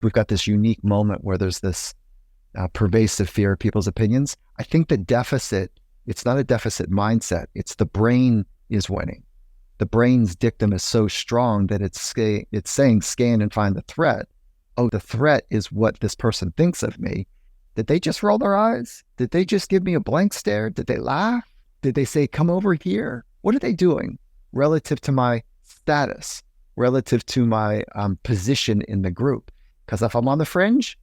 we've got this unique moment where there's this pervasive fear of people's opinions. I think the deficit, it's not a deficit mindset. It's the brain is winning. The brain's dictum is so strong that it's saying scan and find the threat. Oh, the threat is what this person thinks of me. Did they just roll their eyes? Did they just give me a blank stare? Did they laugh? Did they say, come over here? What are they doing relative to my status, relative to my position in the group? Because if I'm on the fringe,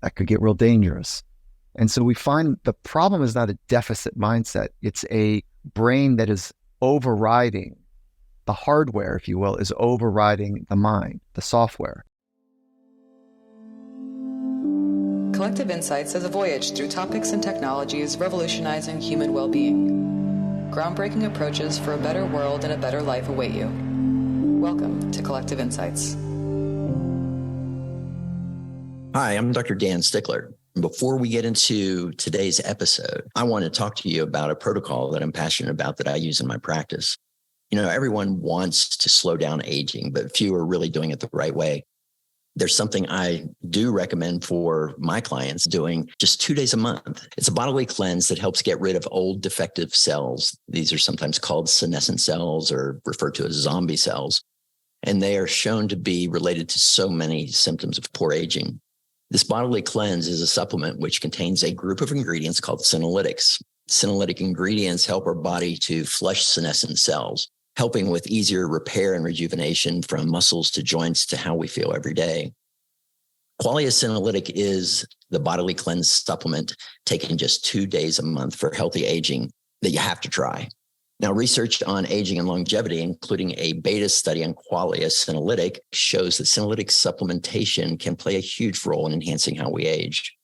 that could get real dangerous. And so we find the problem is not a deficit mindset. It's a brain that is overriding the hardware, if you will, is overriding the mind, the software. Collective Insights is a voyage through topics and technologies revolutionizing human well-being. Groundbreaking approaches for a better world and a better life await you. Welcome to Collective Insights. Hi, I'm Dr. Dan Stickler. Before we get into today's episode, I want to talk to you about a protocol that I'm passionate about that I use in my practice. You know, everyone wants to slow down aging, but few are really doing it the right way. There's something I do recommend for my clients doing just 2 days a month. It's a bodily cleanse that helps get rid of old defective cells. These are sometimes called senescent cells or referred to as zombie cells. And they are shown to be related to so many symptoms of poor aging. This bodily cleanse is a supplement which contains a group of ingredients called senolytics. Senolytic ingredients help our body to flush senescent cells, helping with easier repair and rejuvenation from muscles to joints to how we feel every day. Qualia Senolytic is the bodily cleanse supplement taken just 2 days a month for healthy aging that you have to try. Now, research on aging and longevity, including a beta study on Qualia Senolytic, shows that senolytic supplementation can play a huge role in enhancing how we age.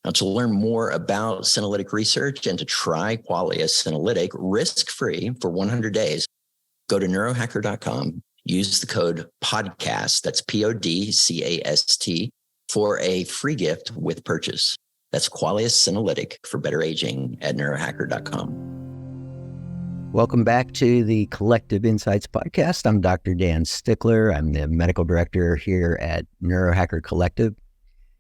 Now, to learn more about senolytic research and to try Qualia Senolytic risk-free for 100 days, go to neurohacker.com, use the code PODCAST, that's PODCAST, for a free gift with purchase. That's Qualia Senolytic for better aging at neurohacker.com. Welcome back to the Collective Insights podcast. I'm Dr. Dan Stickler. I'm the medical director here at Neurohacker Collective.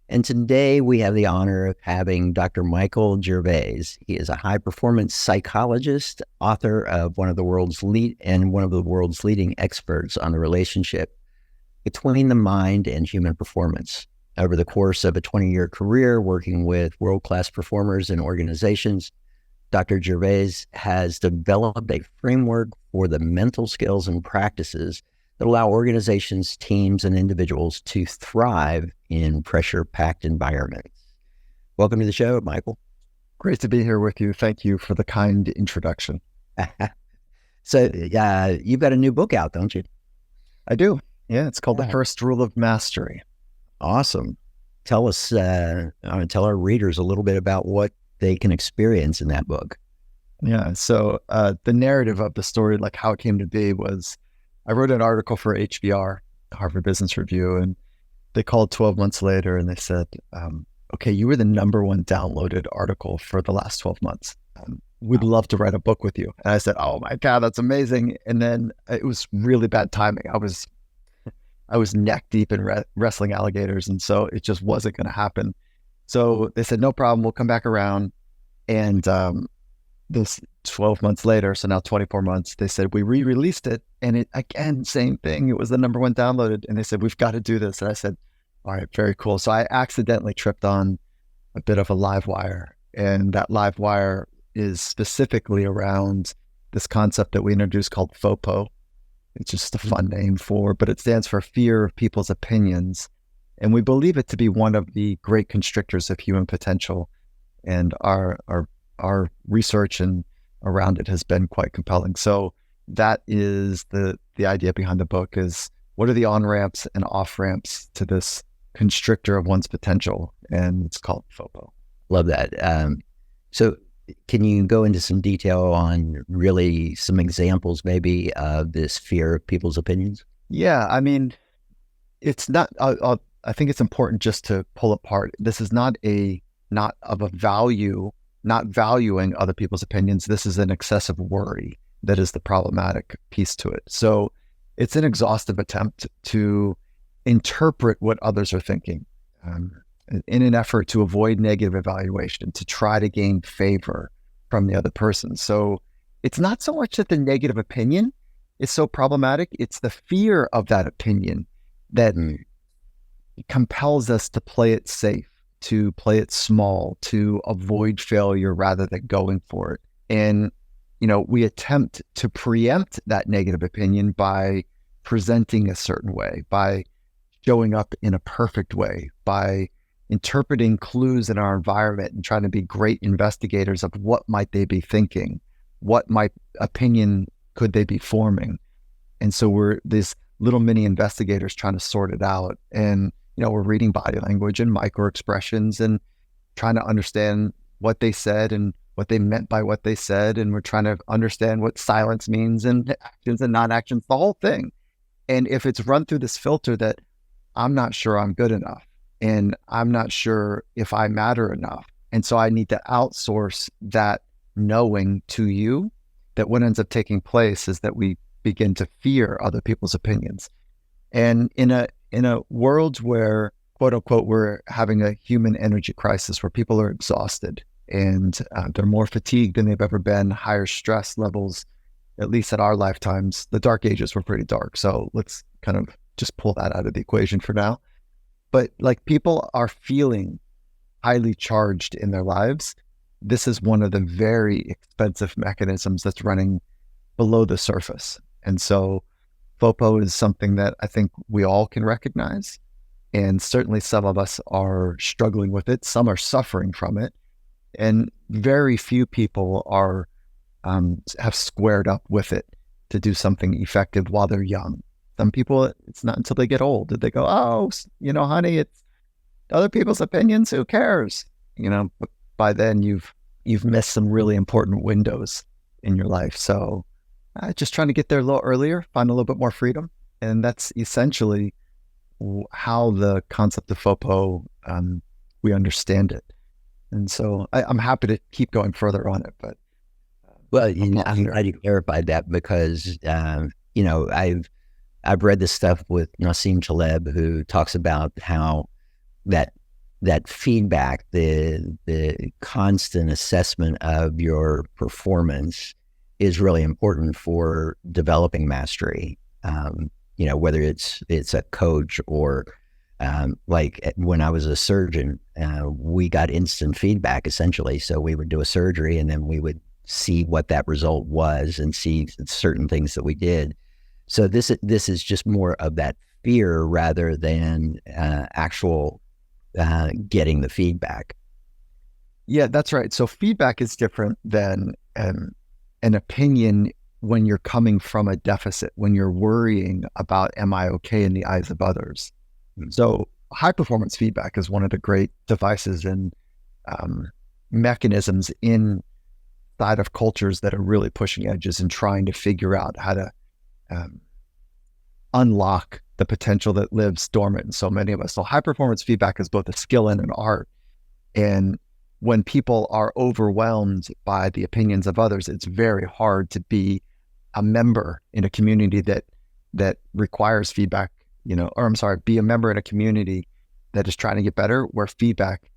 And today we have the honor of having Dr. Michael Gervais. He is a high-performance psychologist, author of one of the world's leading experts on the relationship between the mind and human performance. Over the course of a 20-year career working with world-class performers and organizations, Dr. Gervais has developed a framework for the mental skills and practices that allow organizations, teams, and individuals to thrive in pressure-packed environments. Welcome to the show, Michael. Great to be here with you. Thank you for the kind introduction. So you've got a new book out, don't you? I do. Yeah, it's called The First Rule of Mastery. Awesome. Tell our readers a little bit about what they can experience in that book. Yeah. So the narrative of the story, like how it came to be, was I wrote an article for HBR, Harvard Business Review, and they called 12 months later and they said, okay, you were the number one downloaded article for the last 12 months. We'd love to write a book with you. And I said, oh my God, that's amazing. And then it was really bad timing. I was neck deep in wrestling alligators. And so it just wasn't going to happen. So they said, no problem, we'll come back around. And this 12 months later, so now 24 months, they said, we re-released it. And it, again, same thing. It was the number one downloaded. And they said, we've got to do this. And I said, all right, very cool. So I accidentally tripped on a bit of a live wire. And that live wire is specifically around this concept that we introduced called FOPO. It's just a fun name but it stands for fear of people's opinions. And we believe it to be one of the great constrictors of human potential. And our research and around it has been quite compelling. So that is the idea behind the book, is what are the on-ramps and off-ramps to this constrictor of one's potential? And it's called FOPO. Love that. So can you go into some detail on really some examples maybe of this fear of people's opinions? Yeah, I mean, it's not, I think it's important just to pull apart. This is not valuing other people's opinions. This is an excessive worry that is the problematic piece to it. So it's an exhaustive attempt to interpret what others are thinking. um, in an effort to avoid negative evaluation, to try to gain favor from the other person. So it's not so much that the negative opinion is so problematic, it's the fear of that opinion that compels us to play it safe, to play it small, to avoid failure rather than going for it. And, we attempt to preempt that negative opinion by presenting a certain way, by showing up in a perfect way, by interpreting clues in our environment and trying to be great investigators of what might they be thinking, what opinion could they be forming. And so we're these little mini investigators trying to sort it out. And, we're reading body language and micro expressions and trying to understand what they said and what they meant by what they said. And we're trying to understand what silence means and actions and non-actions, the whole thing. And if it's run through this filter that I'm not sure I'm good enough and I'm not sure if I matter enough, and so I need to outsource that knowing to you, that what ends up taking place is that we begin to fear other people's opinions. And in a world where, quote unquote, we're having a human energy crisis where people are exhausted and they're more fatigued than they've ever been, higher stress levels, at least at our lifetimes. The dark ages were pretty dark. So let's kind of just pull that out of the equation for now. But like, people are feeling highly charged in their lives. This is one of the very expensive mechanisms that's running below the surface. And so FOPO is something that I think we all can recognize. And certainly some of us are struggling with it. Some are suffering from it. And very few people have squared up with it to do something effective while they're young. Some people, it's not until they get old that they go, oh, honey, it's other people's opinions. Who cares? But by then you've missed some really important windows in your life. So just trying to get there a little earlier, find a little bit more freedom. And that's essentially how the concept of FOPO, we understand it. And so I'm happy to keep going further on it. But well, I'm glad you clarified that because, I've read this stuff with Nassim Taleb, who talks about how that feedback, the constant assessment of your performance is really important for developing mastery. Whether it's a coach or like when I was a surgeon, we got instant feedback essentially. So we would do a surgery and then we would see what that result was and see certain things that we did. So this is just more of that fear rather than actual getting the feedback. Yeah, that's right. So feedback is different than an opinion when you're coming from a deficit, when you're worrying about, am I okay in the eyes of others? So high performance feedback is one of the great devices and mechanisms inside of cultures that are really pushing edges and trying to figure out how to unlock the potential that lives dormant in so many of us. So high performance feedback is both a skill and an art. And when people are overwhelmed by the opinions of others, it's very hard to be a member in a community that requires feedback, be a member in a community that is trying to get better, where feedback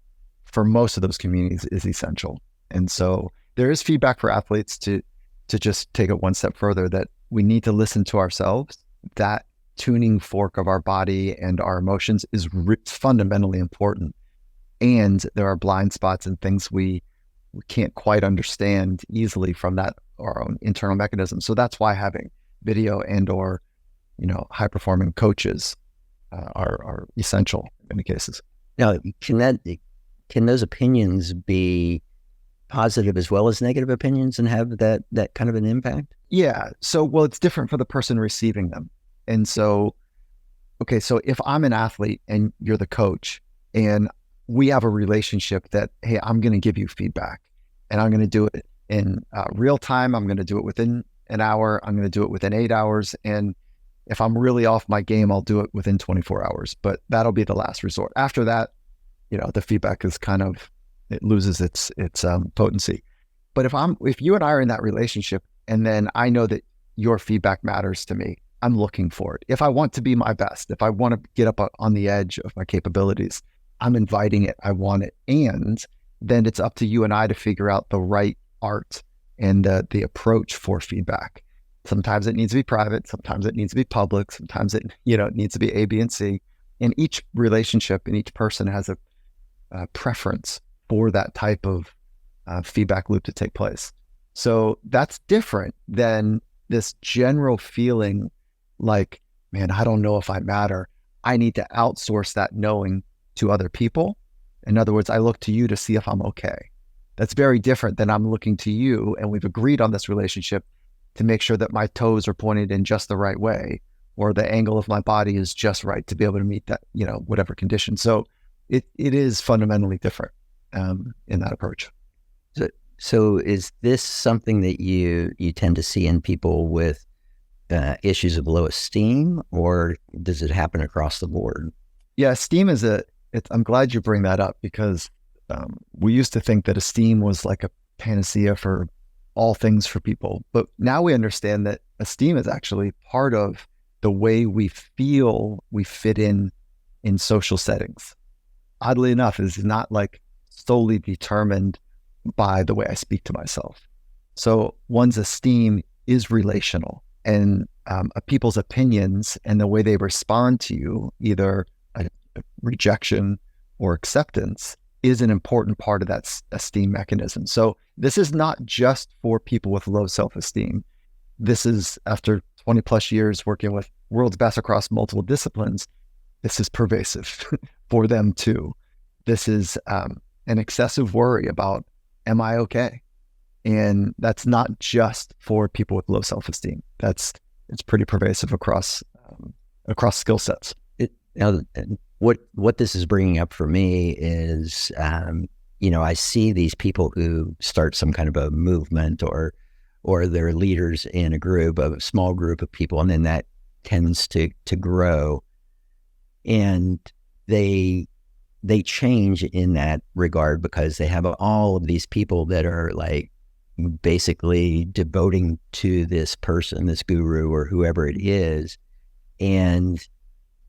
for most of those communities is essential. And so there is feedback for athletes to just take it one step further, that we need to listen to ourselves. That tuning fork of our body and our emotions is fundamentally important. And there are blind spots and things we can't quite understand easily from that, our own internal mechanism. So that's why having video and or, high performing coaches are essential in many cases. Now, can those opinions be positive as well as negative opinions and have that kind of an impact? Yeah. So, it's different for the person receiving them. And so, okay, so if I'm an athlete and you're the coach and we have a relationship that, hey, I'm going to give you feedback and I'm going to do it in real time. I'm going to do it within an hour. I'm going to do it within 8 hours. And if I'm really off my game, I'll do it within 24 hours, but that'll be the last resort. After that, the feedback is it loses its potency. But if you and I are in that relationship and then I know that your feedback matters to me, I'm looking for it. If I want to be my best, if I want to get up on the edge of my capabilities, I'm inviting it, I want it. And then it's up to you and I to figure out the right art and the approach for feedback. Sometimes it needs to be private, sometimes it needs to be public, sometimes it needs to be A, B, and C. And each relationship and each person has a preference for that type of feedback loop to take place. So that's different than this general feeling like, man, I don't know if I matter. I need to outsource that knowing to other people. In other words, I look to you to see if I'm okay. That's very different than I'm looking to you and we've agreed on this relationship to make sure that my toes are pointed in just the right way or the angle of my body is just right to be able to meet that, whatever condition. So it is fundamentally different in that approach. So is this something that you tend to see in people with issues of low esteem, or does it happen across the board? Yeah, esteem is I'm glad you bring that up because we used to think that esteem was like a panacea for all things for people. But now we understand that esteem is actually part of the way we feel we fit in social settings. Oddly enough, it's not like solely determined by the way I speak to myself. So one's esteem is relational, and people's opinions and the way they respond to you, either a rejection or acceptance, is an important part of that esteem mechanism. So this is not just for people with low self-esteem. This is, after 20 plus years working with world's best across multiple disciplines, this is pervasive for them too. This is an excessive worry about, am I okay? And that's not just for people with low self-esteem. It's pretty pervasive across skill sets. What this is bringing up for me is, I see these people who start some kind of a movement or they're leaders in a small group of people, and then that tends to grow, and they change in that regard because they have all of these people that are like basically devoting to this person, this guru or whoever it is, and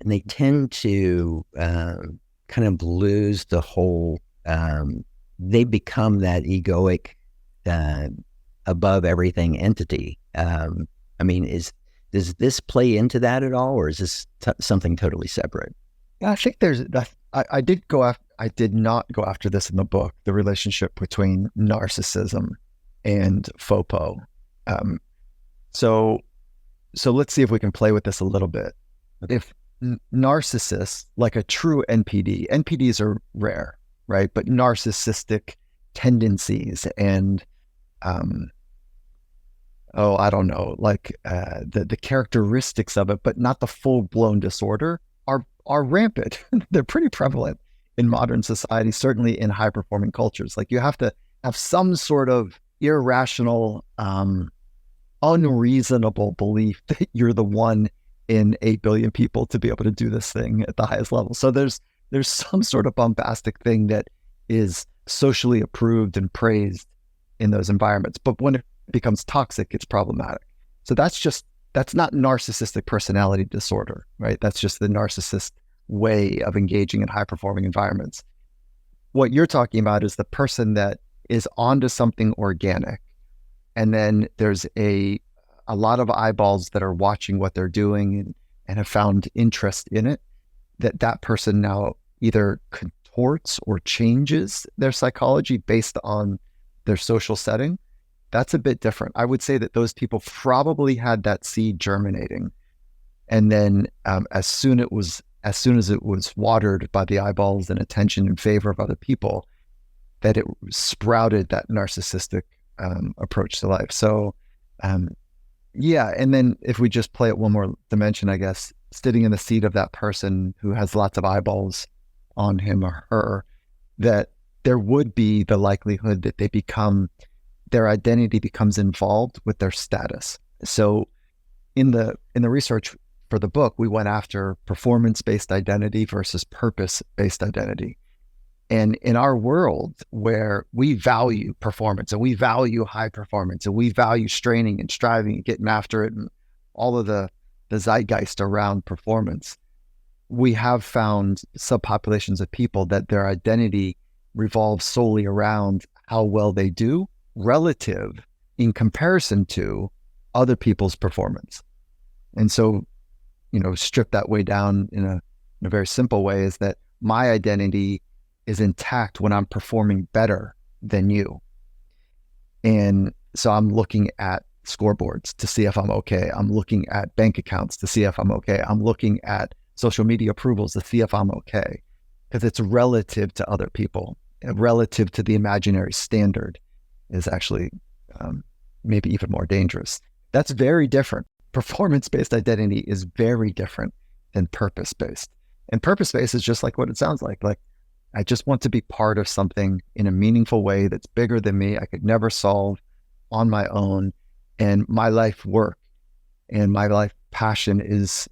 they tend to kind of lose the whole. They become that egoic, above everything entity. Does this play into that at all, or is this something totally separate? Yeah, I think I did not go after this in the book, the relationship between narcissism and FOPO. So let's see if we can play with this a little bit. If narcissists, like a true NPDs are rare, right? But narcissistic tendencies and, I don't know, like the characteristics of it, but not the full-blown disorder, are rampant. They're pretty prevalent in modern society, certainly in high-performing cultures. Like you have to have some sort of irrational, unreasonable belief that you're the one in 8 billion people to be able to do this thing at the highest level. So there's some sort of bombastic thing that is socially approved and praised in those environments. But when it becomes toxic, it's problematic. So that's not narcissistic personality disorder, right? That's just the narcissist way of engaging in high-performing environments. What you're talking about is the person that is onto something organic, and then there's a lot of eyeballs that are watching what they're doing and have found interest in it, that person now either contorts or changes their psychology based on their social setting. That's a bit different. I would say that those people probably had that seed germinating, and then as soon as it was watered by the eyeballs and attention in favor of other people, that it sprouted that narcissistic approach to life. So yeah, and then if we just play it one more dimension, I guess, sitting in the seat of that person who has lots of eyeballs on him or her, that there would be the likelihood that their identity becomes involved with their status. So in the research for the book, we went after performance-based identity versus purpose-based identity. And in our world where we value performance and we value high performance and we value straining and striving and getting after it and all of the zeitgeist around performance, we have found subpopulations of people that their identity revolves solely around how well they do relative in comparison to other people's performance. And so, strip that way down in a very simple way is that my identity is intact when I'm performing better than you. And so I'm looking at scoreboards to see if I'm okay. I'm looking at bank accounts to see if I'm okay. I'm looking at social media approvals to see if I'm okay, because it's relative to other people, and relative to the imaginary standard is actually maybe even more dangerous. That's very different. Performance-based identity is very different than purpose-based. And purpose-based is just like what it sounds like. Like, I just want to be part of something in a meaningful way that's bigger than me. I could never solve on my own. And my life work and my life passion is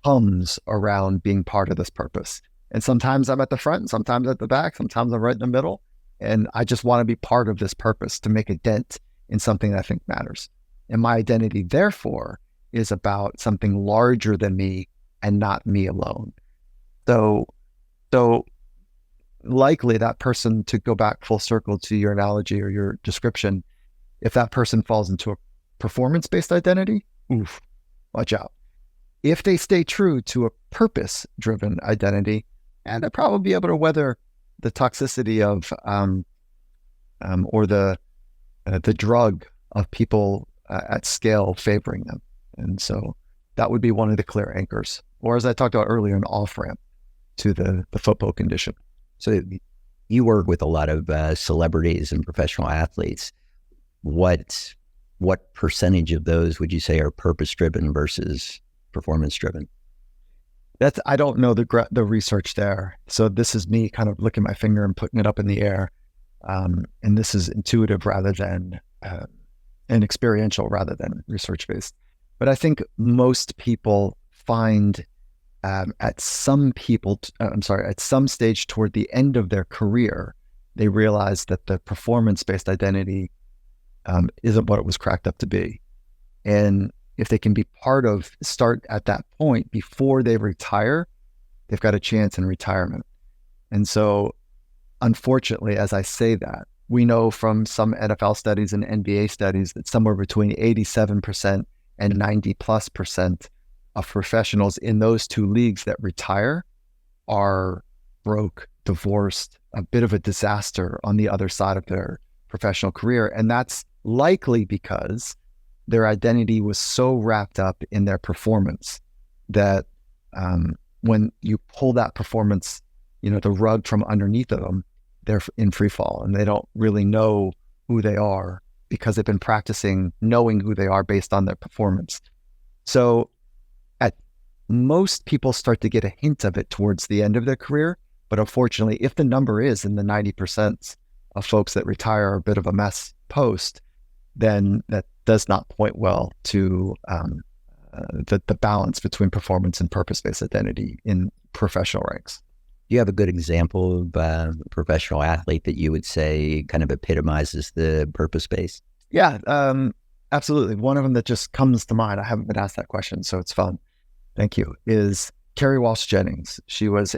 hums around being part of this purpose. And sometimes I'm at the front, and sometimes at the back, sometimes I'm right in the middle. And I just want to be part of this purpose to make a dent in something that I think matters. And my identity, therefore, is about something larger than me and not me alone. So likely that person, to go back full circle to your analogy or your description, if that person falls into a performance-based identity, watch out. If they stay true to a purpose-driven identity, and they'll probably be able to weather the toxicity of or the drug of people at scale favoring them. And so that would be one of the clear anchors. Or as I talked about earlier, an off-ramp to the FOPO condition. So you work with a lot of celebrities and professional athletes. What percentage of those would you say are purpose-driven versus performance-driven? I don't know the research there. So this is me kind of licking my finger and putting it up in the air. And this is intuitive rather than and experiential rather than research-based. But I think most people find at some stage toward the end of their career, they realize that the performance-based identity isn't what it was cracked up to be. And if they can be start at that point before they retire, they've got a chance in retirement. And so, unfortunately, as I say that, we know from some NFL studies and NBA studies that somewhere between 87% and 90+% of professionals in those two leagues that retire are broke, divorced, a bit of a disaster on the other side of their professional career. And that's likely because their identity was so wrapped up in their performance that when you pull that performance, the rug from underneath of them, they're in free fall and they don't really know who they are because they've been practicing knowing who they are based on their performance. So most people start to get a hint of it towards the end of their career. But unfortunately, if the number is in the 90% of folks that retire are a bit of a mess post, then that does not point well to the balance between performance and purpose-based identity in professional ranks. Do you have a good example of a professional athlete that you would say kind of epitomizes the purpose-based? Yeah, absolutely. One of them that just comes to mind, I haven't been asked that question, so it's fun. Thank you, is Carrie Walsh-Jennings. She was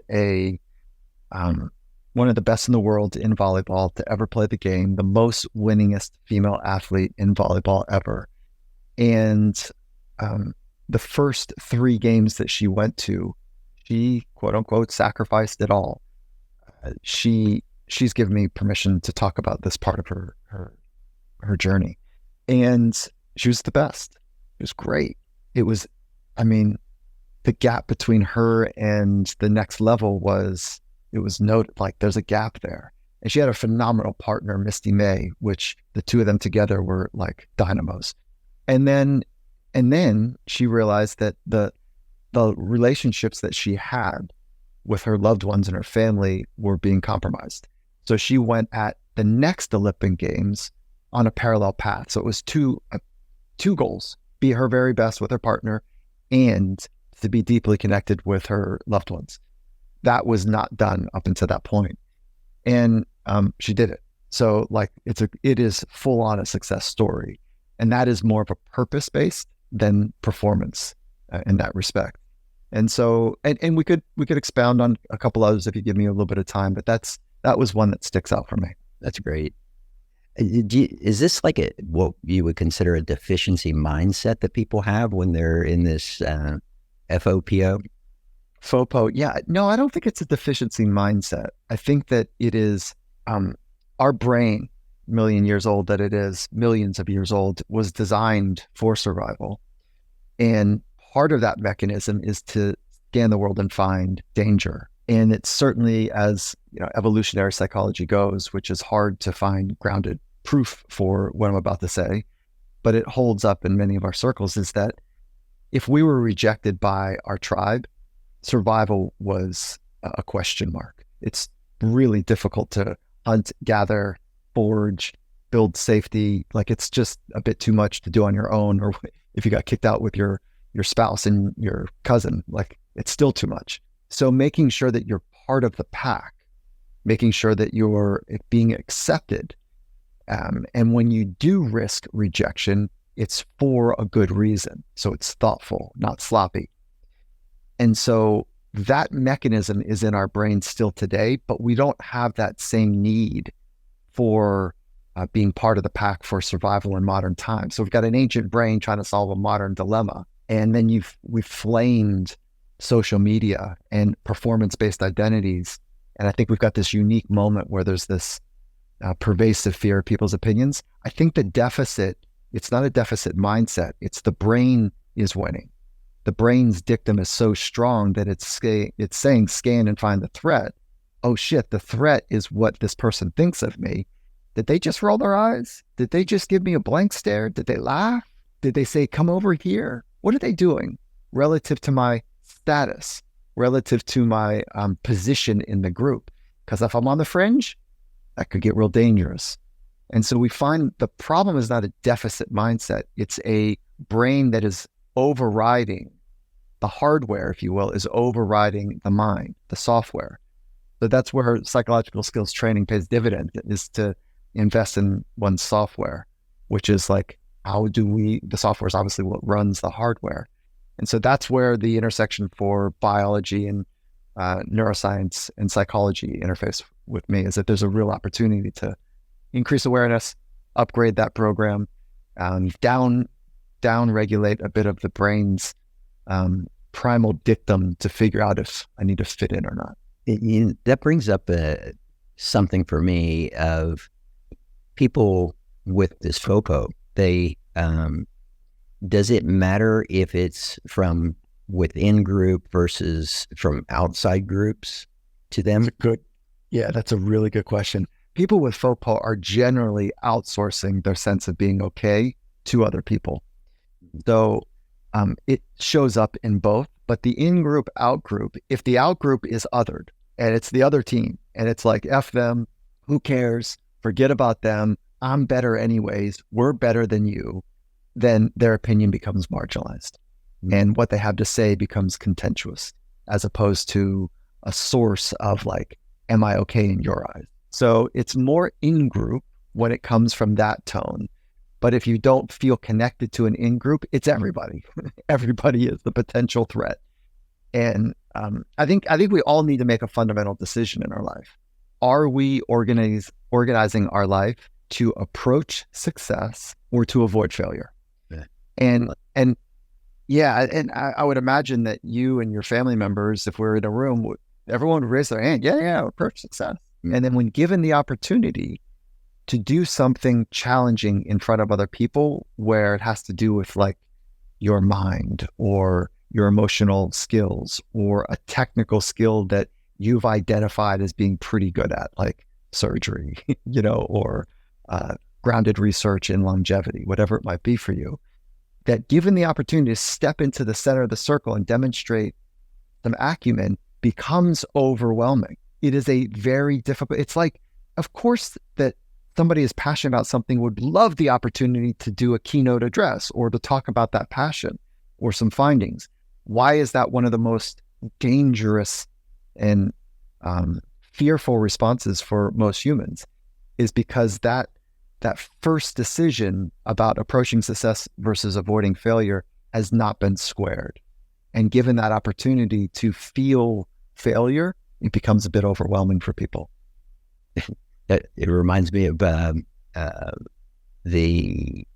one of the best in the world in volleyball to ever play the game, the most winningest female athlete in volleyball ever. And the first 3 games that she went to, she quote unquote sacrificed it all. She's given me permission to talk about this part of her journey. And she was the best. It was great. The gap between her and the next level was noted, like there's a gap there. And she had a phenomenal partner, Misty May, which the two of them together were like dynamos. And then she realized that the relationships that she had with her loved ones and her family were being compromised. So she went at the next Olympic Games on a parallel path. So it was two goals: be her very best with her partner and to be deeply connected with her loved ones. That was not done up until that point. And she did it. So it is full on a success story. And that is more of a purpose-based than performance in that respect. And so, and we could expound on a couple others if you give me a little bit of time, but that was one that sticks out for me. That's great. Is this like what you would consider a deficiency mindset that people have when they're in this FOPO? FOPO, yeah. No, I don't think it's a deficiency mindset. I think that it is our brain, million years old that it is, millions of years old, was designed for survival. And part of that mechanism is to scan the world and find danger. And it's certainly, as evolutionary psychology goes, which is hard to find grounded proof for what I'm about to say, but it holds up in many of our circles, is that if we were rejected by our tribe, survival was a question mark. It's really difficult to hunt, gather, forage, build safety. Like, it's just a bit too much to do on your own, or if you got kicked out with your spouse and your cousin, like, it's still too much. So making sure that you're part of the pack, making sure that you're being accepted. And when you do risk rejection, it's for a good reason. So it's thoughtful, not sloppy. And so that mechanism is in our brain still today, but we don't have that same need for being part of the pack for survival in modern times. So we've got an ancient brain trying to solve a modern dilemma. And then we've flamed social media and performance-based identities. And I think we've got this unique moment where there's this pervasive fear of people's opinions. I think the deficit, it's not a deficit mindset. It's the brain is winning. The brain's dictum is so strong that it's saying scan and find the threat. Oh shit, the threat is what this person thinks of me. Did they just roll their eyes? Did they just give me a blank stare? Did they laugh? Did they say, come over here? What are they doing relative to my status, relative to my position in the group? Because if I'm on the fringe, that could get real dangerous. And so we find the problem is not a deficit mindset. It's a brain that is overriding the hardware, if you will, is overriding the mind, the software. So that's where psychological skills training pays dividends, is to invest in one's software, which is like, the software is obviously what runs the hardware. And so that's where the intersection for biology and neuroscience and psychology interface with me, is that there's a real opportunity to increase awareness, upgrade that program, down regulate a bit of the brain's primal dictum to figure out if I need to fit in or not. That brings up something for me of people with this FOPO. Does it matter if it's from within group versus from outside groups to them? That's a really good question. People with FOPO are generally outsourcing their sense of being okay to other people. So it shows up in both, but the in-group, out-group, if the out-group is othered and it's the other team and it's like, F them, who cares, forget about them, I'm better anyways, we're better than you, then their opinion becomes marginalized. And what they have to say becomes contentious, as opposed to a source of like, am I okay in your eyes? So it's more in-group when it comes from that tone. But if you don't feel connected to an in-group, it's everybody. Everybody is the potential threat. And I think we all need to make a fundamental decision in our life. Are we organizing our life to approach success or to avoid failure? Yeah. And I would imagine that you and your family members, if we're in a room, everyone would raise their hand. Yeah, approach success. Mm-hmm. And then when given the opportunity to do something challenging in front of other people, where it has to do with like your mind or your emotional skills or a technical skill that you've identified as being pretty good at, like surgery, or grounded research in longevity, whatever it might be for you, that given the opportunity to step into the center of the circle and demonstrate some acumen becomes overwhelming. It is a very difficult, it's like, of course that somebody is passionate about something would love the opportunity to do a keynote address or to talk about that passion or some findings. Why is that one of the most dangerous and fearful responses for most humans? Is because that first decision about approaching success versus avoiding failure has not been squared. And given that opportunity to feel failure, it becomes a bit overwhelming for people. It reminds me of the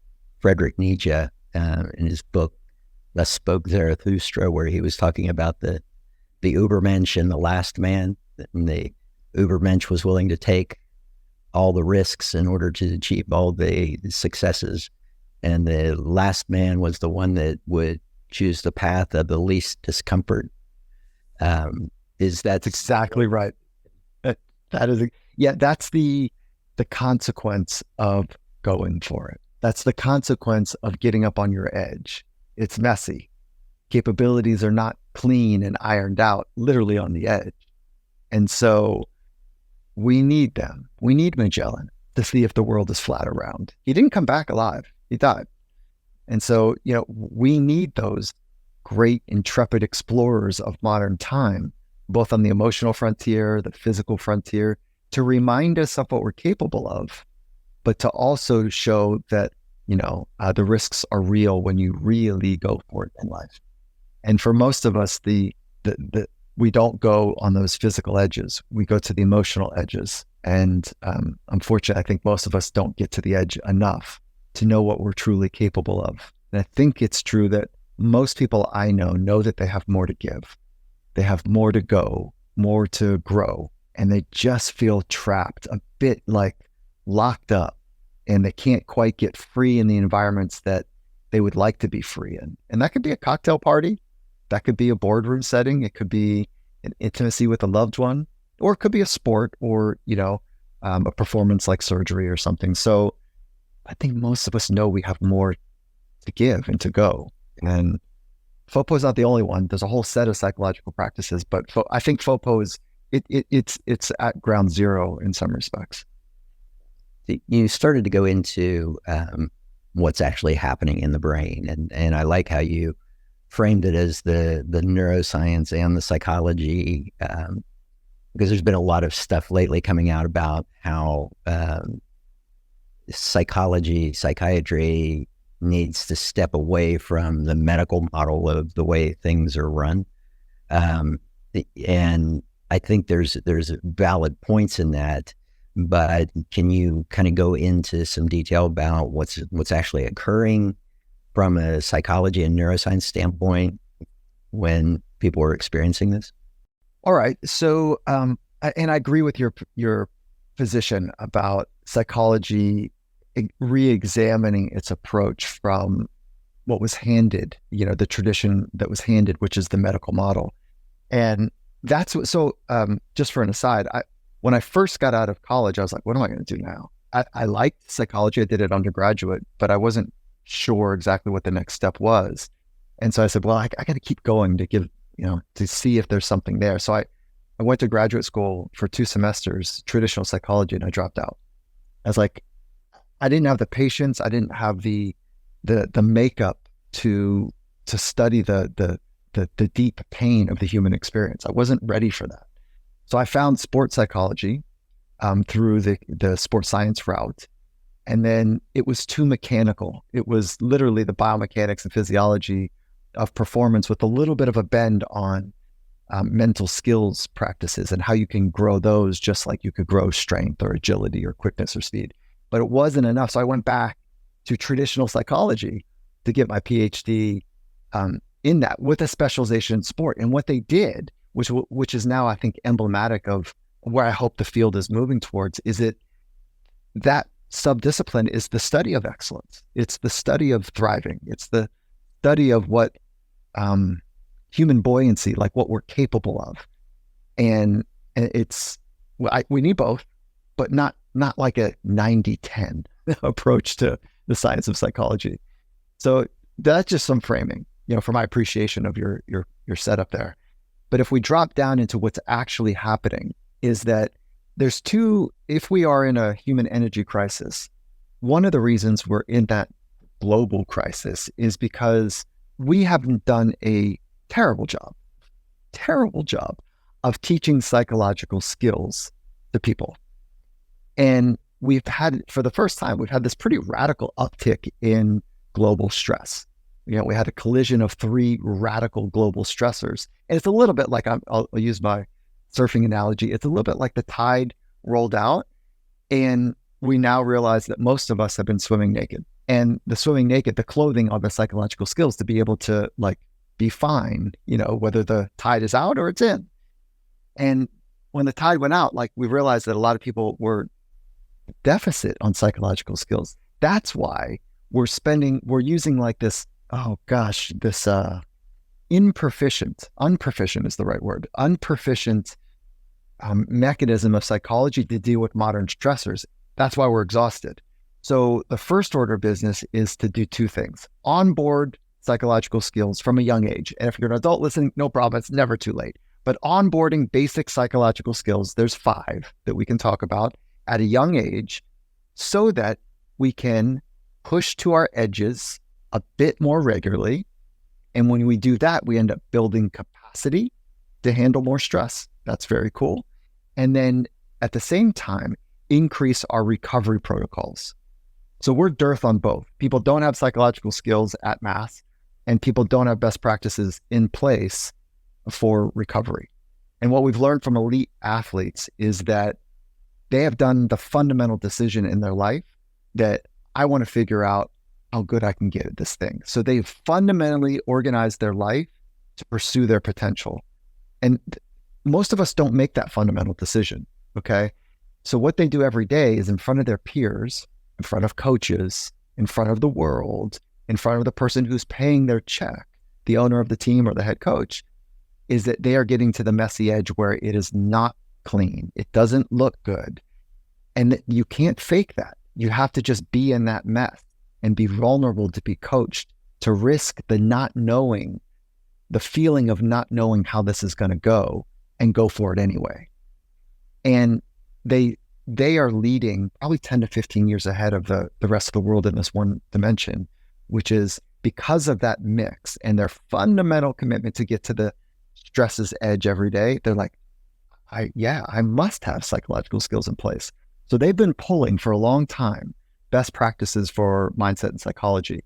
Friedrich Nietzsche in his book Thus Spoke Zarathustra, where he was talking about the Übermensch and the last man. And the Übermensch was willing to take all the risks in order to achieve all the successes. And the last man was the one that would choose the path of the least discomfort. That's exactly right. That is, that's the consequence of going for it. That's the consequence of getting up on your edge. It's messy. Capabilities are not clean and ironed out, literally on the edge. And so we need them. We need Magellan to see if the world is flat around. He didn't come back alive. He died. And so, we need those great intrepid explorers of modern time, both on the emotional frontier, the physical frontier, to remind us of what we're capable of, but to also show that, the risks are real when you really go for it in life. And for most of us, we don't go on those physical edges. We go to the emotional edges. And unfortunately, I think most of us don't get to the edge enough to know what we're truly capable of. And I think it's true that most people I know that they have more to give. They have more to go, more to grow, and they just feel trapped, a bit like locked up, and they can't quite get free in the environments that they would like to be free in. And that could be a cocktail party. That could be a boardroom setting. It could be an intimacy with a loved one, or it could be a sport or, a performance like surgery or something. So I think most of us know we have more to give and to go. And FOPO is not the only one. There's a whole set of psychological practices, but I think FOPO is, it's at ground zero in some respects. You started to go into what's actually happening in the brain. And I like how you framed it as the neuroscience and the psychology, because there's been a lot of stuff lately coming out about how psychiatry needs to step away from the medical model of the way things are run. And I think there's valid points in that, but can you kind of go into some detail about what's actually occurring from a psychology and neuroscience standpoint when people are experiencing this? All right. So, and I agree with your position about psychology re-examining its approach from what was handed, the tradition that was handed, which is the medical model. And that's what, so just for an aside, when I first got out of college, I was like, what am I going to do now? I liked psychology. I did it undergraduate, but I wasn't sure exactly what the next step was. And so I said, well, I got to keep going to give, to see if there's something there. So I went to graduate school for 2 semesters, traditional psychology, and I dropped out. I was like, I didn't have the patience. I didn't have the makeup to study the deep pain of the human experience. I wasn't ready for that. So I found sports psychology through the sports science route. And then it was too mechanical. It was literally the biomechanics and physiology of performance with a little bit of a bend on mental skills practices and how you can grow those just like you could grow strength or agility or quickness or speed. But it wasn't enough. So I went back to traditional psychology to get my PhD in that with a specialization in sport. And what they did, which is now I think emblematic of where I hope the field is moving towards, is that subdiscipline is the study of excellence. It's the study of thriving. It's the study of what human buoyancy, like what we're capable of. And we need both, but not like a 90-10 approach to the science of psychology. So that's just some framing, for my appreciation of your setup there. But if we drop down into what's actually happening, is that there's if we are in a human energy crisis, one of the reasons we're in that global crisis is because we haven't done a terrible job of teaching psychological skills to people. And for the first time, we've had this pretty radical uptick in global stress. we had a collision of three radical global stressors. And it's a little bit like, I'll use my surfing analogy. It's a little bit like the tide rolled out, and we now realize that most of us have been swimming naked. And the swimming naked, the clothing are the psychological skills to be able to like be fine, whether the tide is out or it's in. And when the tide went out, like we realized that a lot of people were deficit on psychological skills. That's why we're using like this, unproficient is the right word, unproficient mechanism of psychology to deal with modern stressors. That's why we're exhausted. So the first order of business is to do two things: onboard psychological skills from a young age. And if you're an adult listening, no problem, it's never too late. But onboarding basic psychological skills, there's 5 that we can talk about at a young age so that we can push to our edges a bit more regularly. And when we do that, we end up building capacity to handle more stress. That's very cool. And then at the same time, increase our recovery protocols. So we're dearth on both. People don't have psychological skills at mass, and people don't have best practices in place for recovery. And what we've learned from elite athletes is that they have done the fundamental decision in their life that I want to figure out how good I can get at this thing. So they've fundamentally organized their life to pursue their potential. And most of us don't make that fundamental decision, okay? So what they do every day is in front of their peers, in front of coaches, in front of the world, in front of the person who's paying their check, the owner of the team or the head coach, is that they are getting to the messy edge where it is not clean. It doesn't look good. And you can't fake that. You have to just be in that mess and be vulnerable to be coached, to risk the not knowing, the feeling of not knowing how this is going to go, and go for it anyway. And they are leading probably 10 to 15 years ahead of the rest of the world in this one dimension, which is because of that mix and their fundamental commitment to get to the stress's edge every day. They're like, I must have psychological skills in place. So they've been pulling for a long time best practices for mindset and psychology.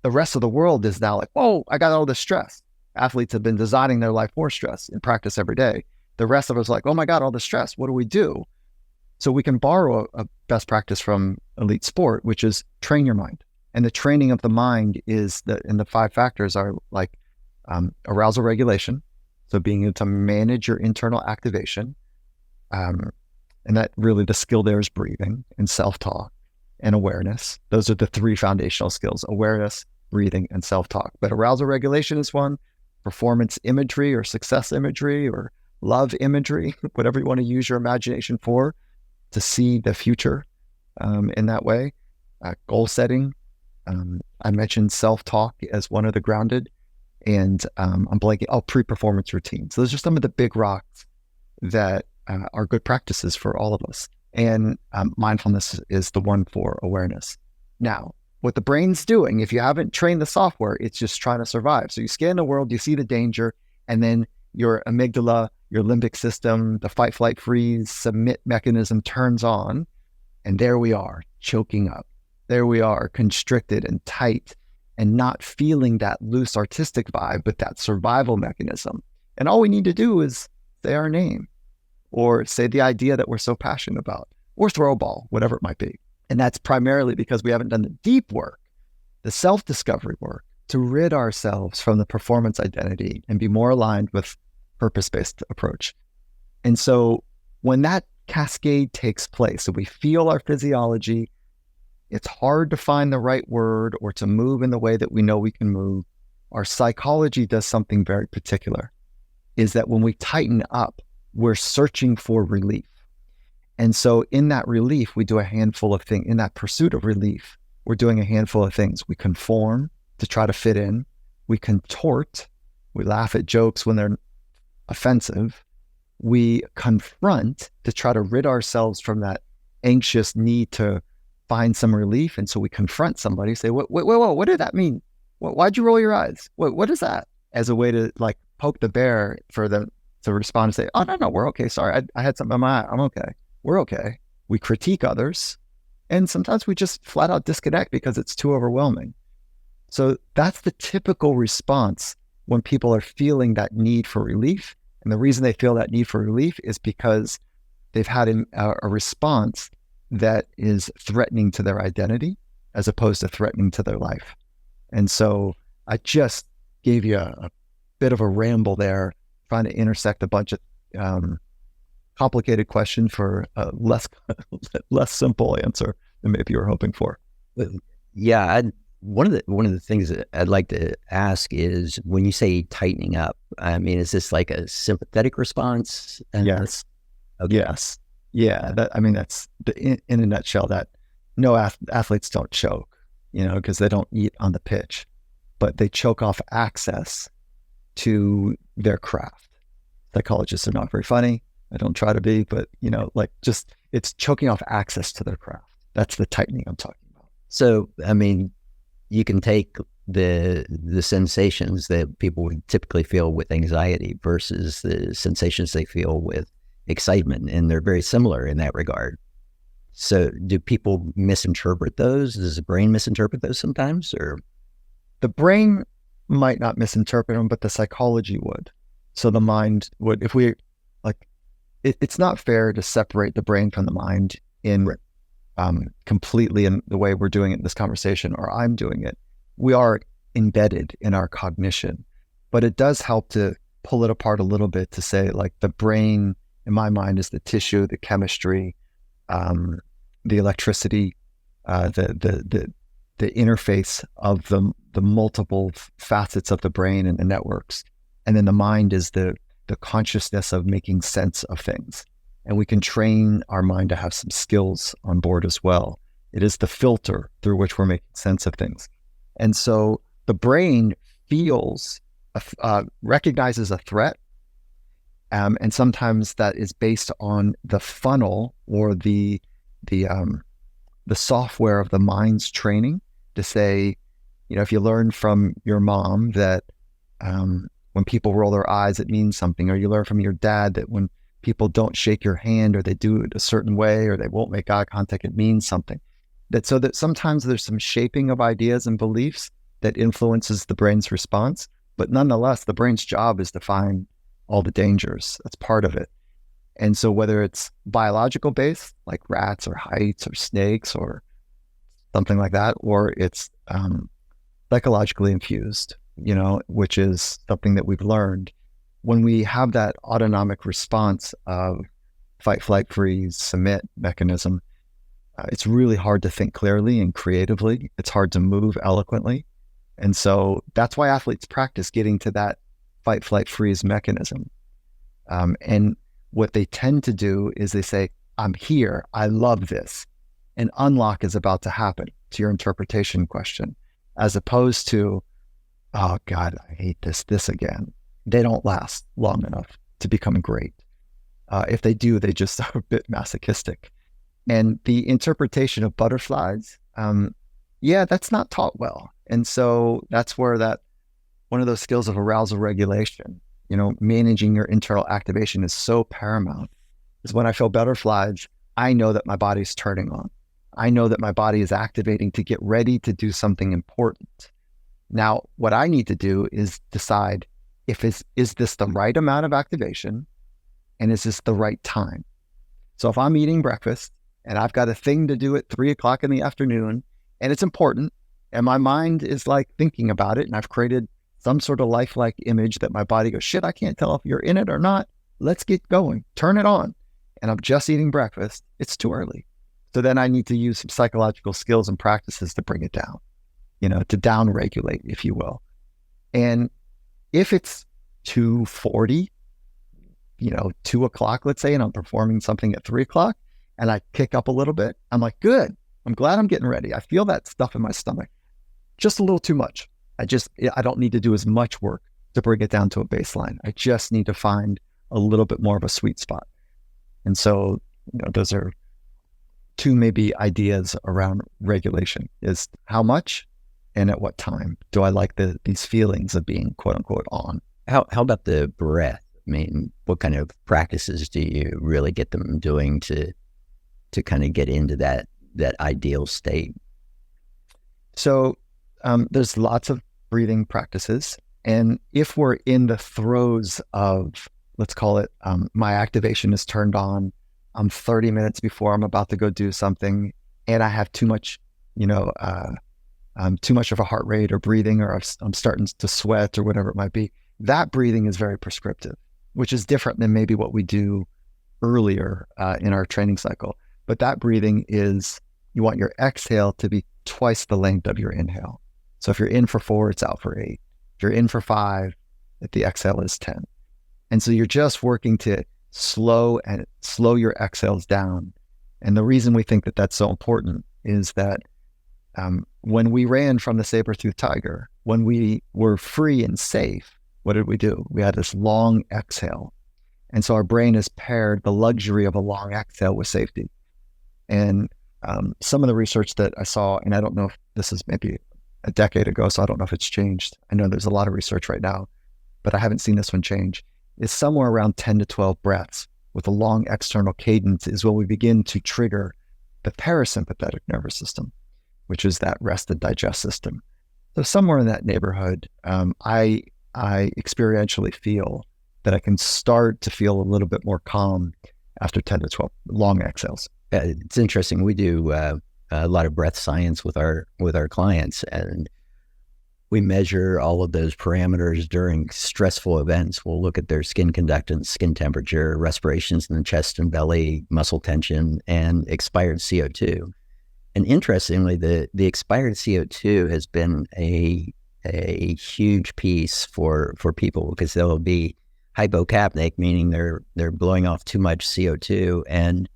The rest of the world is now like, whoa, I got all this stress. Athletes have been designing their life for stress in practice every day. The rest of us are like, oh my God, all this stress, what do we do? So we can borrow a best practice from elite sport, which is train your mind. And the training of the mind is and the 5 factors are like arousal regulation. So being able to manage your internal activation. And that really the skill there is breathing and self-talk and awareness. Those are the 3 foundational skills: awareness, breathing, and self-talk. But arousal regulation is one, performance imagery or success imagery or love imagery, whatever you want to use your imagination for, to see the future in that way. Goal setting. I mentioned self-talk as one of the grounded, and I'm blanking. Pre-performance routines. Those are some of the big rocks that are good practices for all of us. And mindfulness is the one for awareness. Now, what the brain's doing, if you haven't trained the software, it's just trying to survive. So you scan the world, you see the danger, and then your amygdala, your limbic system, the fight, flight, freeze, submit mechanism turns on. And there we are, choking up. There we are, constricted and tight and not feeling that loose artistic vibe, but that survival mechanism. And all we need to do is say our name or say the idea that we're so passionate about, or throw a ball, whatever it might be. And that's primarily because we haven't done the deep work, the self-discovery work, to rid ourselves from the performance identity and be more aligned with purpose-based approach. And so when that cascade takes place, so we feel our physiology, it's hard to find the right word or to move in the way that we know we can move. Our psychology does something very particular, is that when we tighten up, we're searching for relief. And so in that relief, we do a handful of things. In that pursuit of relief, we're doing a handful of things. We conform to try to fit in. We contort. We laugh at jokes when they're offensive. We confront to try to rid ourselves from that anxious need to find some relief. And so we confront somebody, say, whoa, what did that mean? Why'd you roll your eyes? What is that? As a way to like poke the bear for them to respond and say, oh, no, we're okay. Sorry, I had something in my eye. I'm okay. We're okay. We critique others. And sometimes we just flat out disconnect because it's too overwhelming. So that's the typical response when people are feeling that need for relief. And the reason they feel that need for relief is because they've had a response that is threatening to their identity as opposed to threatening to their life. And so I just gave you a bit of a ramble there, trying to intersect a bunch of complicated question for a less simple answer than maybe you were hoping for. Yeah, one of the things that I'd like to ask is, when you say tightening up, I mean, is this like a sympathetic response? Yes. Okay. Yes. Yeah. That's in a nutshell. That no athletes don't choke, because they don't eat on the pitch, but they choke off access to their craft. Psychologists are not very funny. I don't try to be, but it's choking off access to their craft. That's the tightening I'm talking about. So, I mean, you can take the sensations that people would typically feel with anxiety versus the sensations they feel with excitement, and they're very similar in that regard. So do people misinterpret those? Does the brain misinterpret those sometimes? Or the brain might not misinterpret them, but the psychology would. So the mind would, if we it's not fair to separate the brain from the mind in completely in the way we're doing it in this conversation, or I'm doing it. We are embedded in our cognition, but it does help to pull it apart a little bit to say, like, the brain in my mind is the tissue, the chemistry, the electricity, the interface of the multiple facets of the brain and the networks. And then the mind is the consciousness of making sense of things. And we can train our mind to have some skills on board as well. It is the filter through which we're making sense of things. And so the brain recognizes a threat. And sometimes that is based on the funnel or the software of the mind's training to say, if you learn from your mom that when people roll their eyes, it means something, or you learn from your dad that when people don't shake your hand or they do it a certain way or they won't make eye contact, it means something. So that sometimes there's some shaping of ideas and beliefs that influences the brain's response, but nonetheless, the brain's job is to find all the dangers. That's part of it. And so whether it's biological based, like rats or heights or snakes or something like that, or it's psychologically infused, which is something that we've learned. When we have that autonomic response of fight, flight, freeze, submit mechanism, it's really hard to think clearly and creatively. It's hard to move eloquently. And so that's why athletes practice getting to that fight, flight, freeze mechanism. And what they tend to do is they say, I'm here, I love this. An unlock is about to happen, to your interpretation question, as opposed to, oh God, I hate this again. They don't last long enough to become great. If they do, they just are a bit masochistic. And the interpretation of butterflies, that's not taught well. And so that's where one of those skills of arousal regulation, managing your internal activation is so paramount. Is when I feel butterflies, I know that my body's turning on. I know that my body is activating to get ready to do something important. Now, what I need to do is decide is this the right amount of activation, and is this the right time? So if I'm eating breakfast and I've got a thing to do at 3:00 in the afternoon, and it's important, and my mind is like thinking about it, and I've created some sort of lifelike image that my body goes, shit, I can't tell if you're in it or not. Let's get going, turn it on. And I'm just eating breakfast. It's too early. So then I need to use some psychological skills and practices to bring it down, to down regulate, if you will. And if it's 2:40, 2:00, let's say, and I'm performing something at 3:00 and I kick up a little bit, I'm like, good. I'm glad I'm getting ready. I feel that stuff in my stomach. Just a little too much. I don't need to do as much work to bring it down to a baseline. I just need to find a little bit more of a sweet spot. And so, those are two maybe ideas around regulation: is how much and at what time do I like these feelings of being quote unquote on. How about the breath? I mean, what kind of practices do you really get them doing to kind of get into that ideal state? So there's lots of breathing practices. And if we're in the throes of, let's call it, my activation is turned on, I'm 30 minutes before I'm about to go do something, and I have too much, too much of a heart rate or breathing, or I'm starting to sweat or whatever it might be, that breathing is very prescriptive, which is different than maybe what we do earlier in our training cycle. But that breathing is, you want your exhale to be twice the length of your inhale. So if you're in for 4, it's out for 8. If you're in for 5, the exhale is 10. And so you're just working to slow your exhales down. And the reason we think that that's so important is that when we ran from the saber-toothed tiger, when we were free and safe, what did we do? We had this long exhale. And so our brain has paired the luxury of a long exhale with safety. And some of the research that I saw, and I don't know if this is maybe a decade ago, so I don't know if it's changed. I know there's a lot of research right now, but I haven't seen this one change. Is somewhere around 10 to 12 breaths with a long external cadence is when we begin to trigger the parasympathetic nervous system, which is that rest and digest system. So somewhere in that neighborhood, I experientially feel that I can start to feel a little bit more calm after 10 to 12 long exhales. It's interesting. We do a lot of breath science with our clients, and we measure all of those parameters during stressful events. We'll look at their skin conductance, skin temperature, respirations in the chest and belly, muscle tension, and expired CO2. And interestingly, the expired CO2 has been a huge piece for people, because they'll be hypocapnic, meaning they're blowing off too much CO2, and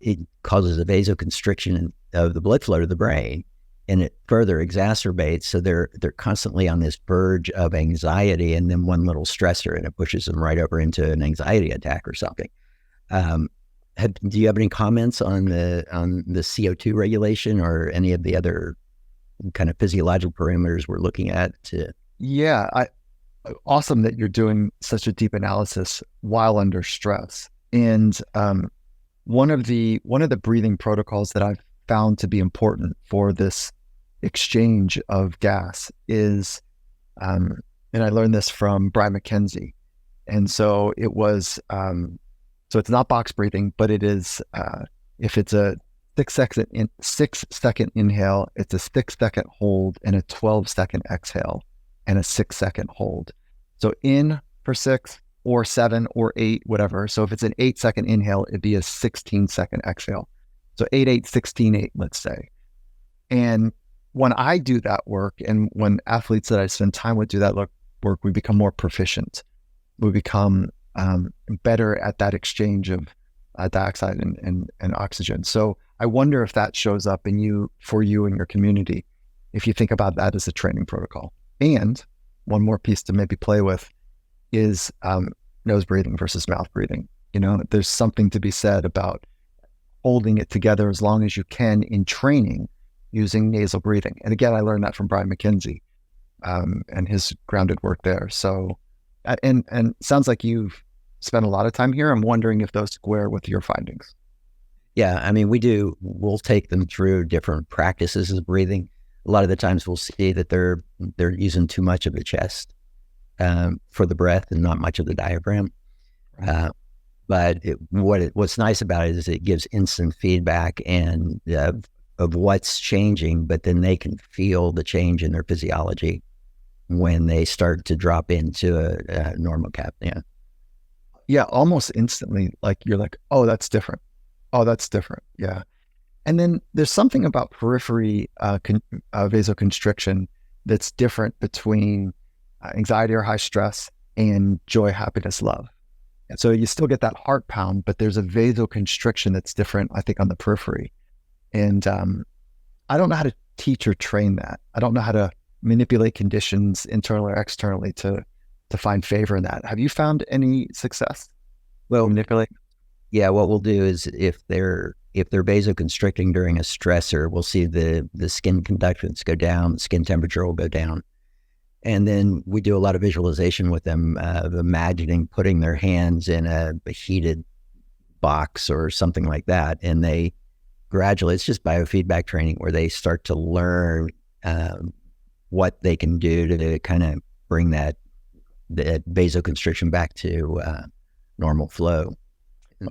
it causes a vasoconstriction of the blood flow to the brain, and it further exacerbates. So they're constantly on this verge of anxiety, and then one little stressor and it pushes them right over into an anxiety attack or something. Do you have any comments on the CO2 regulation or any of the other kind of physiological parameters we're looking at? Yeah, awesome that you're doing such a deep analysis while under stress. And one of the breathing protocols that I've found to be important for this exchange of gas is, and I learned this from Brian McKenzie. And so it was, so it's not box breathing, but it is, if it's a 6-second inhale, it's a 6-second hold and a 12-second exhale and a 6-second hold. So in for 6 or 7 or 8, whatever. So if it's an 8-second inhale, it'd be a 16-second exhale. So 8, 16, 8, let's say. And when I do that work, and when athletes that I spend time with do that work, we become more proficient. We become better at that exchange of dioxide and oxygen. So I wonder if that shows up for you and your community, if you think about that as a training protocol. And one more piece to maybe play with is nose breathing versus mouth breathing. There's something to be said about holding it together as long as you can in training using nasal breathing. And again, I learned that from Brian McKenzie and his grounded work there. So, and sounds like you've spent a lot of time here. I'm wondering if those square with your findings. Yeah, I mean, we'll take them through different practices of breathing. A lot of the times we'll see that they're using too much of the chest for the breath and not much of the diaphragm. Right. But what's nice about it is it gives instant feedback and of what's changing, but then they can feel the change in their physiology when they start to drop into a normal apnea. Yeah, almost instantly. Like you're like, oh, that's different. Oh, that's different. Yeah. And then there's something about periphery vasoconstriction that's different between anxiety or high stress and joy, happiness, love. And so you still get that heart pound, but there's a vasoconstriction that's different, I think, on the periphery. And I don't know how to teach or train that. I don't know how to manipulate conditions internally or externally to find favor in that. Have you found any success? Well, manipulate? Yeah, what we'll do is if they're vasoconstricting during a stressor, we'll see the skin conductance go down, the skin temperature will go down. And then we do a lot of visualization with them, imagining putting their hands in a heated box or something like that. And they gradually, it's just biofeedback training where they start to learn what they can do to kind of bring the vasoconstriction back to normal flow.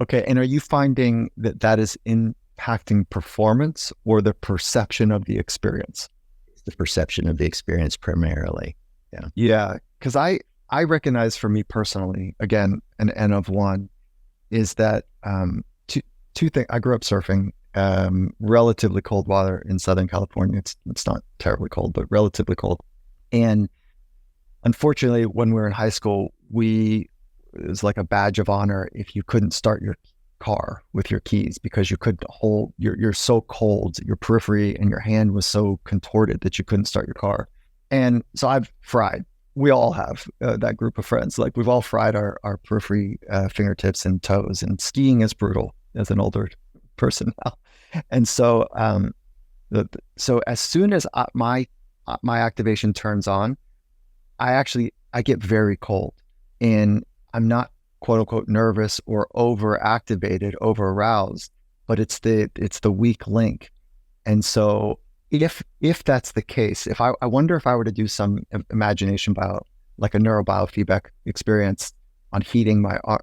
Okay. And are you finding that is impacting performance or the perception of the experience? It's the perception of the experience primarily. Yeah. Yeah. Because I recognize for me personally, again, an N of one, is that two things. I grew up surfing, relatively cold water in Southern California. It's not terribly cold, but relatively cold. And unfortunately, when we were in high school, it was like a badge of honor if you couldn't start your car with your keys because you couldn't hold, you're so cold, your periphery and your hand was so contorted that you couldn't start your car. And so I've fried. We all have that group of friends. Like we've all fried our periphery, fingertips and toes, and skiing is brutal as an older person now. And so, so as soon as my activation turns on, I get very cold, and I'm not quote unquote nervous or over activated, over aroused, but it's the weak link. And so if that's the case, I wonder if I were to do some imagination like a neurobiofeedback experience on heating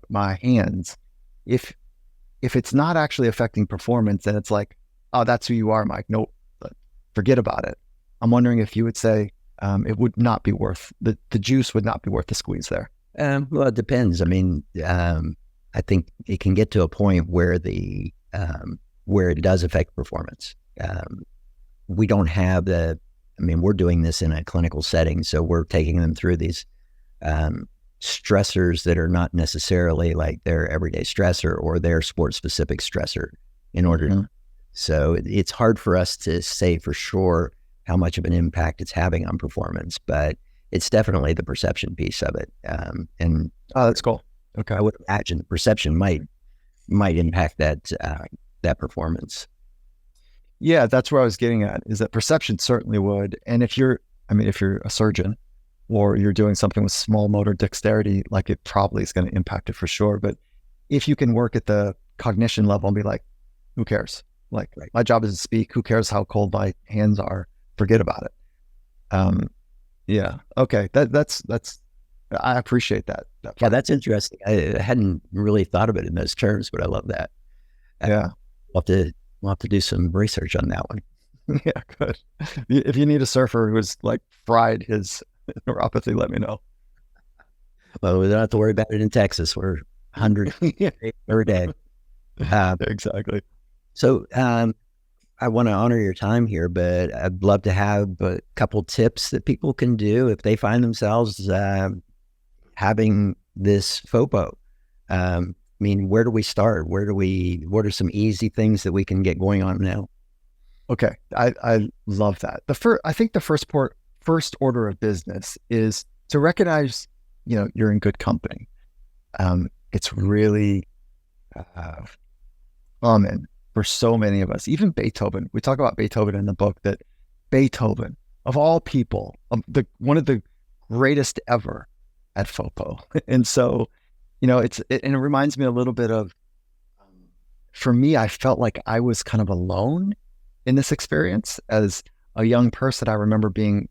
my hands, if it's not actually affecting performance, then it's like, oh, that's who you are, Mike. No, forget about it. I'm wondering if you would say it would not be worth the juice would not be worth the squeeze there. Well, it depends. I mean, I think it can get to a point where where it does affect performance. We don't have we're doing this in a clinical setting, so we're taking them through these stressors that are not necessarily like their everyday stressor or their sport-specific stressor in order to, so it's hard for us to say for sure how much of an impact it's having on performance, but it's definitely the perception piece of it. And that's cool. Okay. I would imagine the perception might impact that performance. Yeah, that's where I was getting at, is that perception certainly would. And if you're a surgeon or you're doing something with small motor dexterity, like it probably is going to impact it for sure. But if you can work at the cognition level and be like, who cares? Like my job is to speak. Who cares how cold my hands are? Forget about it. Yeah. Okay. That's, I appreciate that. Yeah, that's interesting. I hadn't really thought of it in those terms, but I love that. Yeah. We'll have to do some research on that one. Yeah, good. If you need a surfer who's like fried his neuropathy, let me know. Well, we don't have to worry about it in Texas. We're 100 every day. Exactly. So I want to honor your time here, but I'd love to have a couple tips that people can do if they find themselves having this FOPO. Where do we start? What are some easy things that we can get going on now? Okay. I love that. I think the first order of business is to recognize, you're in good company. It's really common for so many of us, even Beethoven. We talk about Beethoven in the book, that Beethoven, of all people, one of the greatest ever at FOPO. And so, it reminds me a little bit of, for me, I felt like I was kind of alone in this experience. As a young person, I remember being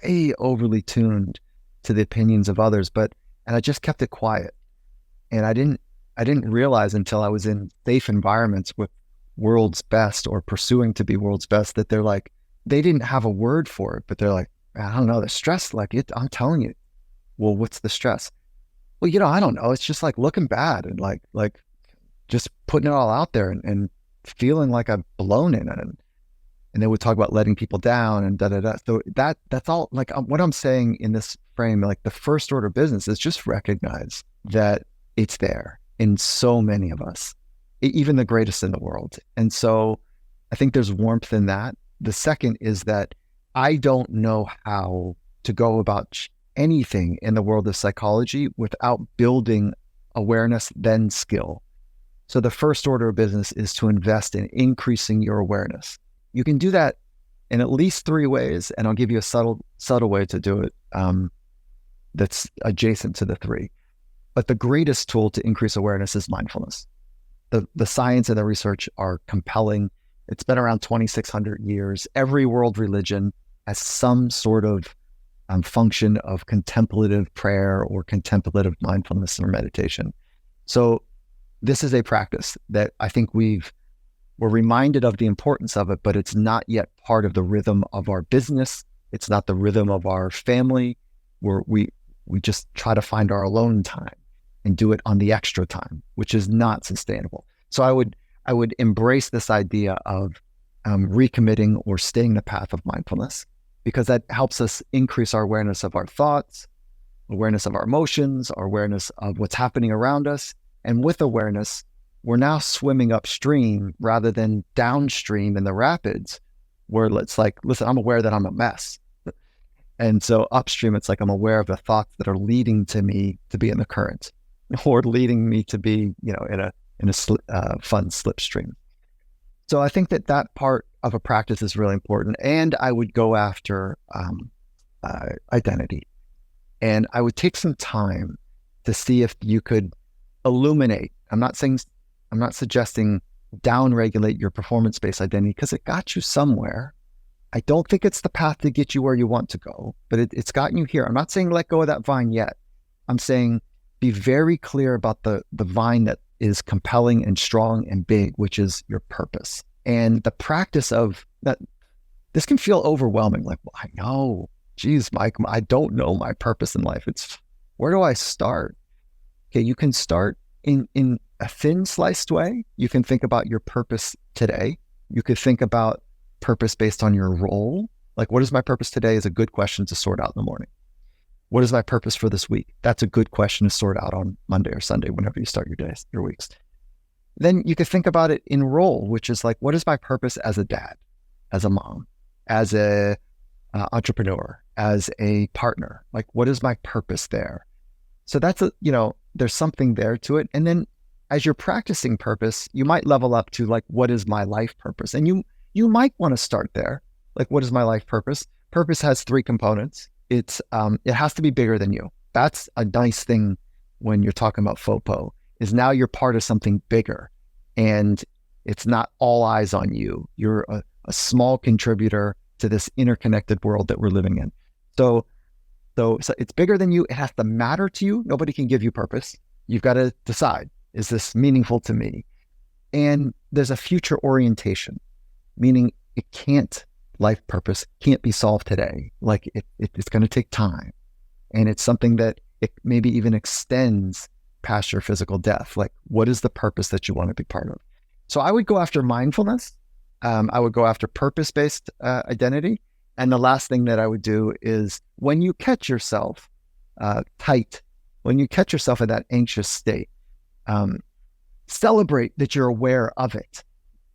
way overly tuned to the opinions of others, and I just kept it quiet. And I didn't realize until I was in safe environments with world's best or pursuing to be world's best that they didn't have a word for it, but they're like, I don't know, the stress, I'm telling you. Well, what's the stress? Well, I don't know. It's just like looking bad and like just putting it all out there and feeling like I've blown in it. And they would talk about letting people down and da-da-da. So that's all, like what I'm saying in this frame, like the first order of business is just recognize that it's there in so many of us, even the greatest in the world. And so I think there's warmth in that. The second is that I don't know how to go about anything in the world of psychology without building awareness, then skill. So the first order of business is to invest in increasing your awareness. You can do that in at least 3 ways, and I'll give you a subtle way to do it that's adjacent to the 3. But the greatest tool to increase awareness is mindfulness. The science and the research are compelling. It's been around 2,600 years. Every world religion has some sort of function of contemplative prayer or contemplative mindfulness or meditation. So this is a practice that I think we're reminded of the importance of it, but it's not yet part of the rhythm of our business. It's not the rhythm of our family, where we just try to find our alone time and do it on the extra time, which is not sustainable. So I would embrace this idea of recommitting or staying the path of mindfulness, because that helps us increase our awareness of our thoughts, awareness of our emotions, our awareness of what's happening around us. And with awareness, we're now swimming upstream rather than downstream in the rapids, where it's like, listen, I'm aware that I'm a mess. And so upstream, it's like I'm aware of the thoughts that are leading to me to be in the current, or leading me to be, in a fun slipstream. So I think that part of a practice is really important. And I would go after identity, and I would take some time to see if you could illuminate. I'm not suggesting down-regulate your performance-based identity, because it got you somewhere. I don't think it's the path to get you where you want to go, but it's gotten you here. I'm not saying let go of that vine yet. I'm saying be very clear about the vine that is compelling and strong and big, which is your purpose. And the practice of that, this can feel overwhelming. Like, well, I know, geez, Mike, I don't know my purpose in life. Where do I start? Okay, you can start in a thin sliced way. You can think about your purpose today. You could think about purpose based on your role. Like, what is my purpose today is a good question to sort out in the morning. What is my purpose for this week? That's a good question to sort out on Monday or Sunday, whenever you start your days, your weeks. Then you could think about it in role, which is like, what is my purpose as a dad, as a mom, as a entrepreneur, as a partner? Like, what is my purpose there? So that's there's something there to it. And then as you're practicing purpose, you might level up to like, what is my life purpose? And you might want to start there. Like, what is my life purpose? Purpose has 3 components. It has to be bigger than you. That's a nice thing when you're talking about FOPO, is now you're part of something bigger, and it's not all eyes on you. You're a small contributor to this interconnected world that we're living in. So it's bigger than you. It has to matter to you. Nobody can give you purpose. You've got to decide, is this meaningful to me? And there's a future orientation, meaning life purpose can't be solved today. Like it's going to take time. And it's something that it maybe even extends past your physical death. Like, what is the purpose that you want to be part of? So I would go after mindfulness. I would go after purpose-based identity. And the last thing that I would do is, when you catch yourself tight, when you catch yourself in that anxious state, celebrate that you're aware of it.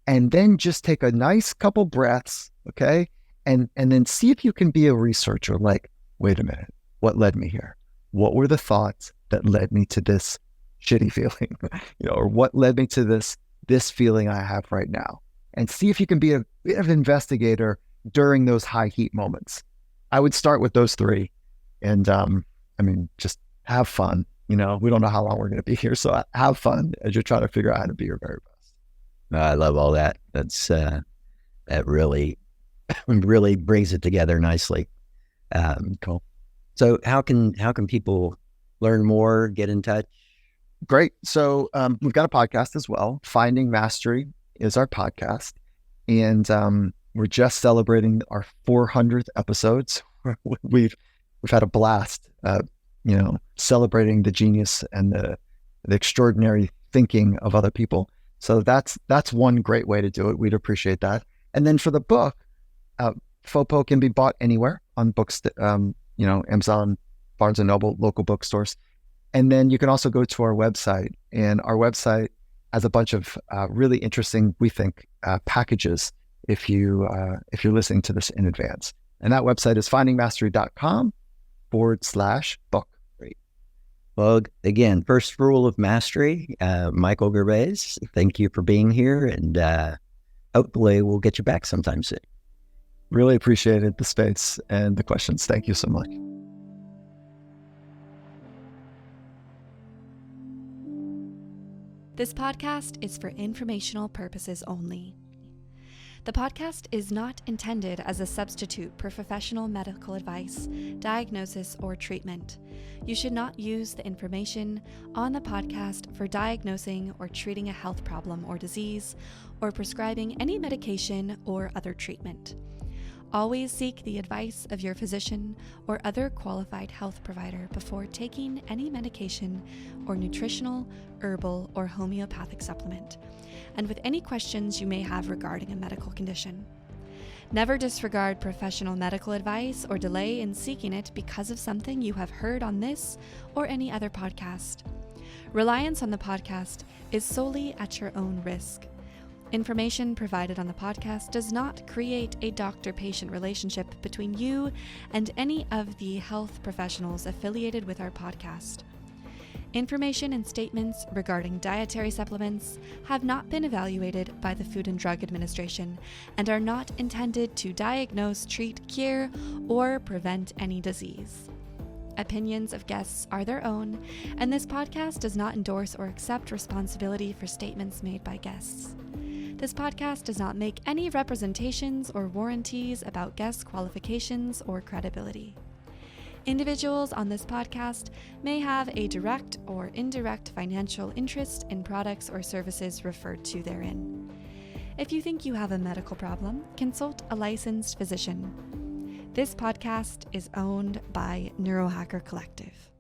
And then just take a nice couple breaths, okay? And then see if you can be a researcher. Like, wait a minute, what led me here? What were the thoughts that led me to this shitty feeling? Or what led me to this feeling I have right now? And see if you can be a bit of an investigator during those high heat moments. I would start with those 3. And just have fun. We don't know how long we're going to be here. So have fun as you're trying to figure out how to be your very best. I love all that. That's that really brings it together nicely. Cool. So how can people learn more, get in touch? Great. So we've got a podcast as well. Finding Mastery is our podcast, and we're just celebrating our 400th episodes. We've had a blast, celebrating the genius and the extraordinary thinking of other people. So that's one great way to do it. We'd appreciate that. And then for the book, FOPO can be bought anywhere on books, Amazon, Barnes & Noble, local bookstores. And then you can also go to our website, and our website has a bunch of really interesting, we think, packages if you're listening to this in advance. And that website is findingmastery.com/book. Well, again, first rule of mastery, Michael Gervais, thank you for being here, and hopefully we'll get you back sometime soon. Really appreciated the space and the questions. Thank you so much. This podcast is for informational purposes only. The podcast is not intended as a substitute for professional medical advice, diagnosis, or treatment. You should not use the information on the podcast for diagnosing or treating a health problem or disease, or prescribing any medication or other treatment. Always seek the advice of your physician or other qualified health provider before taking any medication or nutritional, herbal, or homeopathic supplement, and with any questions you may have regarding a medical condition. Never disregard professional medical advice or delay in seeking it because of something you have heard on this or any other podcast. Reliance on the podcast is solely at your own risk. Information provided on the podcast does not create a doctor-patient relationship between you and any of the health professionals affiliated with our podcast. Information and statements regarding dietary supplements have not been evaluated by the Food and Drug Administration and are not intended to diagnose, treat, cure, or prevent any disease. Opinions of guests are their own, and this podcast does not endorse or accept responsibility for statements made by guests. This podcast does not make any representations or warranties about guest qualifications or credibility. Individuals on this podcast may have a direct or indirect financial interest in products or services referred to therein. If you think you have a medical problem, consult a licensed physician. This podcast is owned by Neurohacker Collective.